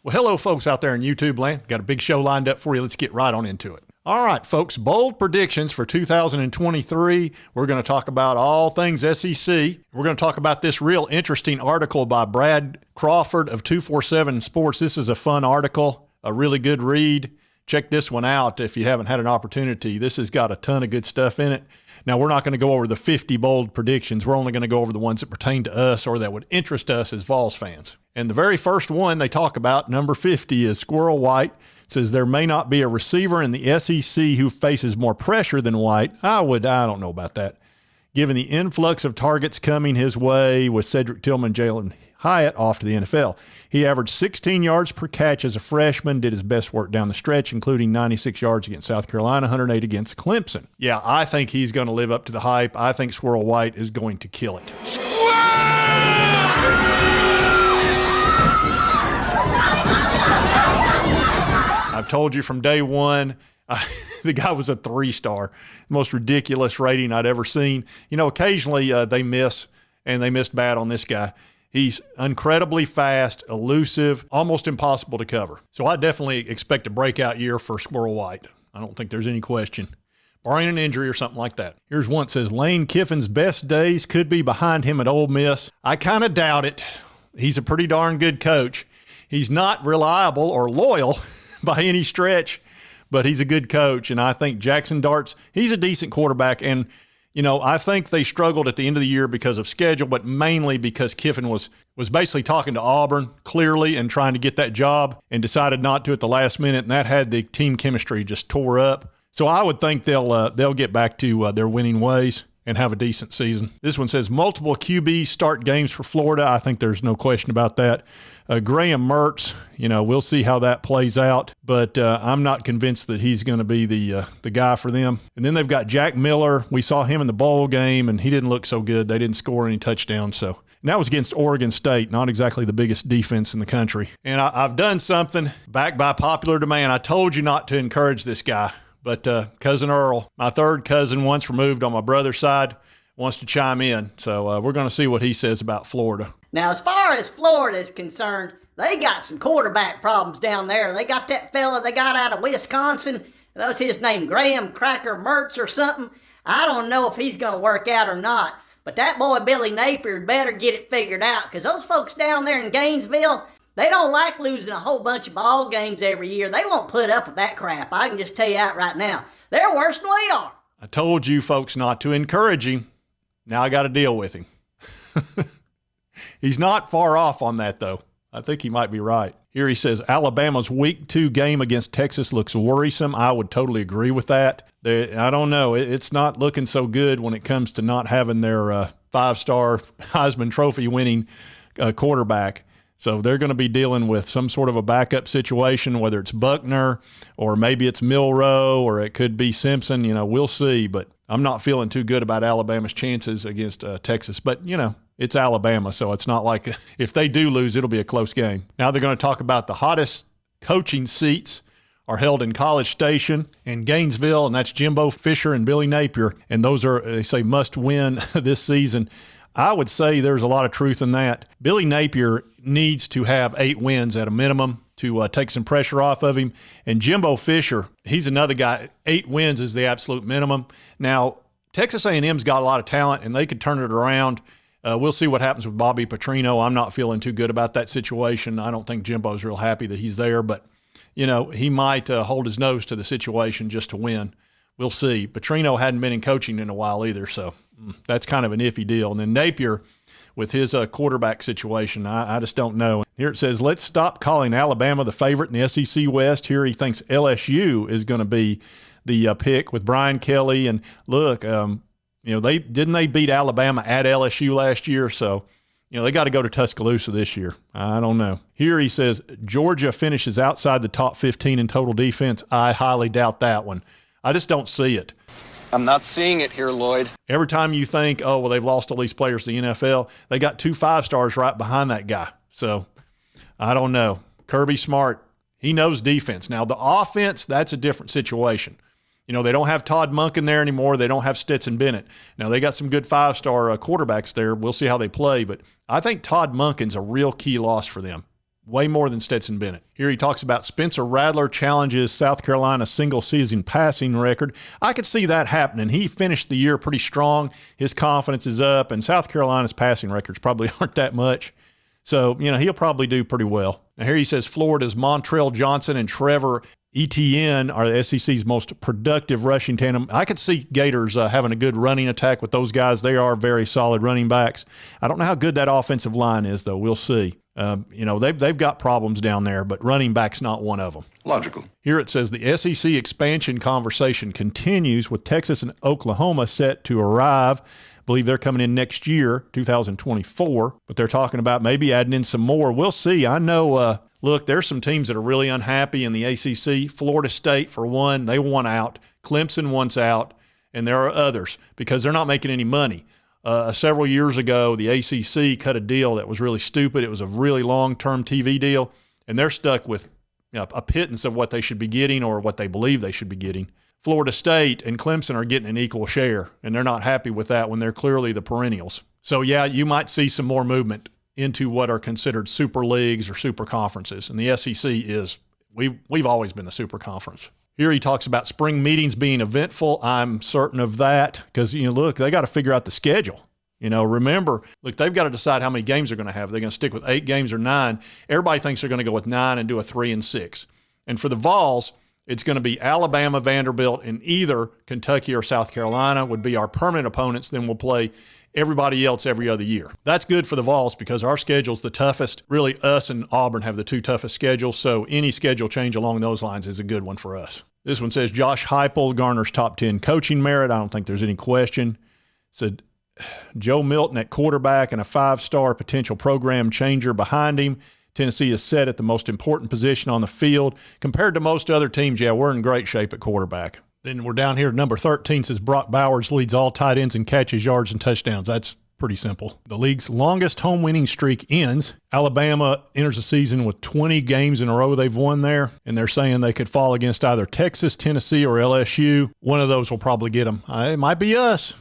Well, hello, folks out there in YouTube land. Got a big show lined up for you. Let's get right on into it. All right, folks, bold predictions for 2023. We're going to talk about all things SEC. We're going to talk about this real interesting article by Brad Crawford of 247 Sports. This is a fun article, a really good read. Check this one out if you haven't had an opportunity. This has got a ton of good stuff in it. Now, we're not going to go over the 50 bold predictions. We're only going to go over the ones that pertain to us or that would interest us as Vols fans. And the very first one they talk about, number 50, is Squirrel White. It says there may not be a receiver in the SEC who faces more pressure than White. I don't know about that. Given the influx of targets coming his way with Cedric Tillman, Jalen Hyatt off to the NFL. He averaged 16 yards per catch as a freshman, did his best work down the stretch, including 96 yards against South Carolina, 108 against Clemson. Yeah, I think he's going to live up to the hype. I think Squirrel White is going to kill it. I've told you from day one, the guy was a 3-star, most ridiculous rating I'd ever seen. You know, occasionally they miss, and they missed bad on this guy. He's incredibly fast, elusive, almost impossible to cover. So I definitely expect a breakout year for Squirrel White. I don't think there's any question, barring an injury or something like that. Here's one that says Lane Kiffin's best days could be behind him at Ole Miss. I kind of doubt it. He's a pretty darn good coach. He's not reliable or loyal by any stretch, but he's a good coach. And I think Jackson Dart's, he's a decent quarterback. And you know, I think they struggled at the end of the year because of schedule, but mainly because Kiffin was basically talking to Auburn clearly and trying to get that job and decided not to at the last minute, and that had the team chemistry just tore up. So I would think they'll get back to their winning ways and have a decent season. This one says multiple QBs start games for Florida. I think there's no question about that. Graham Mertz, you know, we'll see how that plays out, but I'm not convinced that he's going to be the guy for them. And then they've got Jack Miller. We saw him in the bowl game, and he didn't look so good. They didn't score any touchdowns. And that was against Oregon State, not exactly the biggest defense in the country. And I've done something backed by popular demand. I told you not to encourage this guy, but Cousin Earl, my third cousin once removed on my brother's side, wants to chime in. So we're going to see what he says about Florida. Now, as far as Florida is concerned, they got some quarterback problems down there. They got that fella they got out of Wisconsin. That was his name, Graham Cracker Mertz or something. I don't know if he's going to work out or not. But that boy Billy Napier better get it figured out, because those folks down there in Gainesville, they don't like losing a whole bunch of ball games every year. They won't put up with that crap. I can just tell you that right now. They're worse than we are. I told you folks not to encourage him. Now I got to deal with him. He's not far off on that, though. I think he might be right. Here he says, Alabama's Week 2 game against Texas looks worrisome. I would totally agree with that. I don't know. It's not looking so good when it comes to not having their 5-star Heisman Trophy winning quarterback. So they're going to be dealing with some sort of a backup situation, whether it's Buckner or maybe it's Milroe or it could be Simpson. You know, we'll see. But I'm not feeling too good about Alabama's chances against Texas. But, you know, it's Alabama, so it's not like if they do lose, it'll be a close game. Now they're going to talk about the hottest coaching seats are held in College Station and Gainesville, and that's Jimbo Fisher and Billy Napier. And those are, they say, must win this season. I would say there's a lot of truth in that. Billy Napier needs to have 8 wins at a minimum to take some pressure off of him. And Jimbo Fisher, he's another guy. 8 wins is the absolute minimum. Now, Texas A&M's got a lot of talent, and they could turn it around. We'll see what happens with Bobby Petrino. I'm not feeling too good about that situation. I don't think Jimbo's real happy that he's there, but, you know, he might hold his nose to the situation just to win. We'll see. Petrino hadn't been in coaching in a while either, so that's kind of an iffy deal. And then Napier, with his quarterback situation, I just don't know. Here it says, let's stop calling Alabama the favorite in the SEC West. Here he thinks LSU is going to be the pick with Brian Kelly. And look, you know, they beat Alabama at LSU last year, so you know they got to go to Tuscaloosa this year. I don't know. Here he says Georgia finishes outside the top 15 in total defense. I highly doubt that one. I just don't see it. I'm not seeing it here, Lloyd. Every time you think, oh, well, they've lost all these players to the NFL, they got 2 5-stars right behind that guy. So I don't know. Kirby Smart, he knows defense. Now the offense, that's a different situation. You know, they don't have Todd Monken there anymore. They don't have Stetson Bennett. Now, they got some good 5-star quarterbacks there. We'll see how they play. But I think Todd Monken's a real key loss for them. way more than Stetson Bennett. Here he talks about Spencer Rattler challenges South Carolina's single-season passing record. I could see that happening. He finished the year pretty strong. His confidence is up, and South Carolina's passing records probably aren't that much. So, he'll probably do pretty well. Now, here he says Florida's Montrell Johnson and Trevor Etienne are the SEC's most productive rushing tandem. I could see Gators having a good running attack with those guys. They are very solid running backs. I don't know how good that offensive line is, though. We'll see. They've got problems down there, but running back's not one of them. Logical. Here it says the SEC expansion conversation continues with Texas and Oklahoma set to arrive. I believe they're coming in next year, 2024, but they're talking about maybe adding in some more. We'll see. I know, look, there's some teams that are really unhappy in the ACC. Florida State, for one, they want out. Clemson wants out, and there are others because they're not making any money. Several years ago, the ACC cut a deal that was really stupid. It was a really long-term TV deal, and they're stuck with a pittance of what they should be getting or what they believe they should be getting. Florida State and Clemson are getting an equal share, and they're not happy with that when they're clearly the perennials. So, yeah, you might see some more movement into what are considered super leagues or super conferences, and the SEC is we've always been the super conference. Here he talks about spring meetings being eventful. I'm certain of that because, look, they got to figure out the schedule. Remember, look, they've got to decide how many games they're going to have. They're going to stick with 8 games or 9. Everybody thinks they're going to go with 9 and do a 3 and 6. And for the Vols, it's going to be Alabama, Vanderbilt, and either Kentucky or South Carolina would be our permanent opponents. Then we'll play everybody else every other year. That's good for the Vols because our schedule's the toughest. Really, us and Auburn have the 2 toughest schedules, so any schedule change along those lines is a good one for us. This one says Josh Heupel garners top 10 coaching merit. I don't think there's any question. Said Joe Milton at quarterback and a 5-star potential program changer behind him. Tennessee is set at the most important position on the field. Compared to most other teams, yeah, we're in great shape at quarterback. Then we're down here, number 13 says Brock Bowers leads all tight ends in catches, yards, and touchdowns. That's pretty simple. The league's longest home winning streak ends. Alabama enters the season with 20 games in a row they've won there, and they're saying they could fall against either Texas, Tennessee, or LSU. One of those will probably get them. It might be us.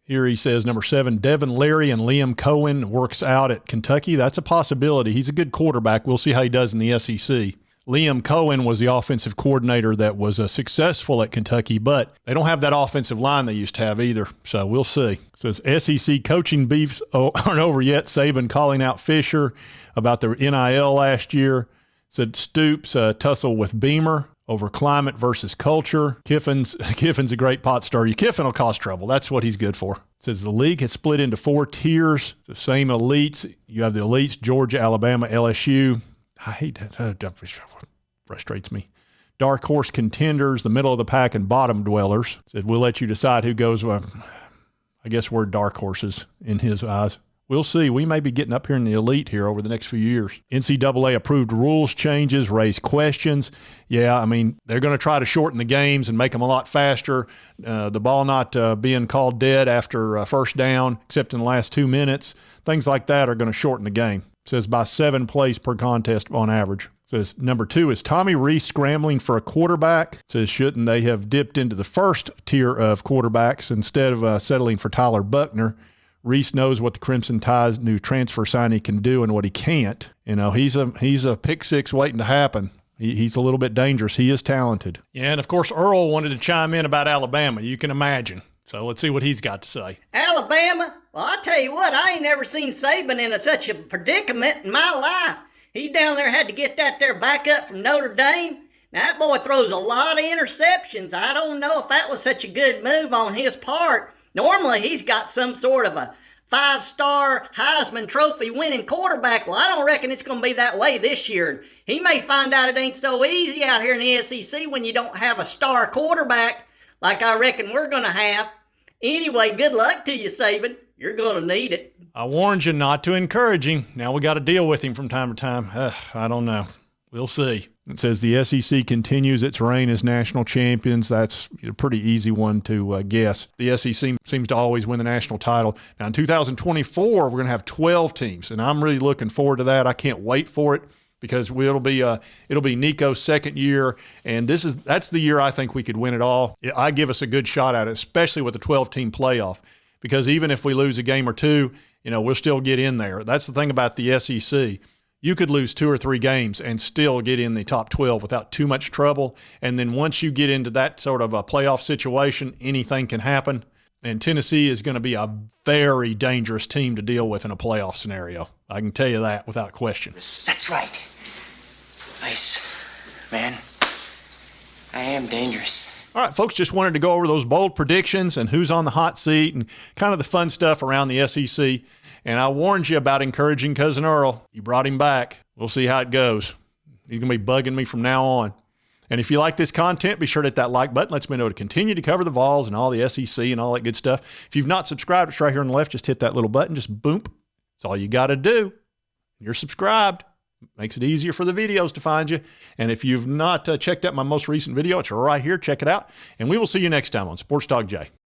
Here he says, number 7, Devin Leary and Liam Cohen works out at Kentucky. That's a possibility. He's a good quarterback. We'll see how he does in the SEC. Liam Cohen was the offensive coordinator that was successful at Kentucky, but they don't have that offensive line they used to have either, so we'll see. So SEC coaching beefs aren't over yet. Saban calling out Fisher about the NIL last year. Said Stoops tussle with Beamer over climate versus culture. Kiffin's a great pot starter. Kiffin will cause trouble. That's what he's good for. It says the league has split into 4 tiers. The same elites. You have the elites, Georgia, Alabama, LSU. I hate that. That frustrates me. Dark horse contenders, the middle of the pack, and bottom dwellers. It said we'll let you decide who goes. Well, I guess we're dark horses in his eyes. We'll see. We may be getting up here in the elite here over the next few years. NCAA approved rules changes raise questions. Yeah, I mean, they're going to try to shorten the games and make them a lot faster. The ball not being called dead after first down, except in the last 2 minutes. Things like that are going to shorten the game. It says by 7 plays per contest on average. It says number 2 is Tommy Rees scrambling for a quarterback. It says shouldn't they have dipped into the first tier of quarterbacks instead of settling for Tyler Buckner? Reese knows what the Crimson Tide's new transfer signing can do and what he can't. He's a pick 6 waiting to happen. He's a little bit dangerous. He is talented. Yeah, and of course Earl wanted to chime in about Alabama. You can imagine. So let's see what he's got to say. Alabama? Well, I'll tell you what, I ain't never seen Saban in such a predicament in my life. He down there had to get that there back up from Notre Dame. Now, that boy throws a lot of interceptions. I don't know if that was such a good move on his part. Normally, he's got some sort of a 5-star Heisman Trophy winning quarterback. Well, I don't reckon it's going to be that way this year. He may find out it ain't so easy out here in the SEC when you don't have a star quarterback like I reckon we're going to have. Anyway, good luck to you, Saban. You're going to need it. I warned you not to encourage him. Now we got to deal with him from time to time. I don't know. We'll see. It says the SEC continues its reign as national champions. That's a pretty easy one to guess. The SEC seems to always win the national title. Now in 2024, we're going to have 12 teams, and I'm really looking forward to that. I can't wait for it because it'll be Nico's second year, and that's the year I think we could win it all. I give us a good shot at it, especially with the 12-team playoff, because even if we lose a game or two, we'll still get in there. That's the thing about the SEC. You could lose 2 or 3 games and still get in the top 12 without too much trouble. And then once you get into that sort of a playoff situation, anything can happen. And Tennessee is going to be a very dangerous team to deal with in a playoff scenario. I can tell you that without question. That's right. Ice, man. I am dangerous. All right, folks, just wanted to go over those bold predictions and who's on the hot seat and kind of the fun stuff around the SEC. And I warned you about encouraging Cousin Earl. You brought him back. We'll see how it goes. He's going to be bugging me from now on. And if you like this content, be sure to hit that like button. Lets me know to continue to cover the Vols and all the SEC and all that good stuff. If you've not subscribed, it's right here on the left. Just hit that little button. Just boom. That's all you got to do. You're subscribed. Makes it easier for the videos to find you. And if you've not checked out my most recent video, it's right here. Check it out. And we will see you next time on Sports Dog J.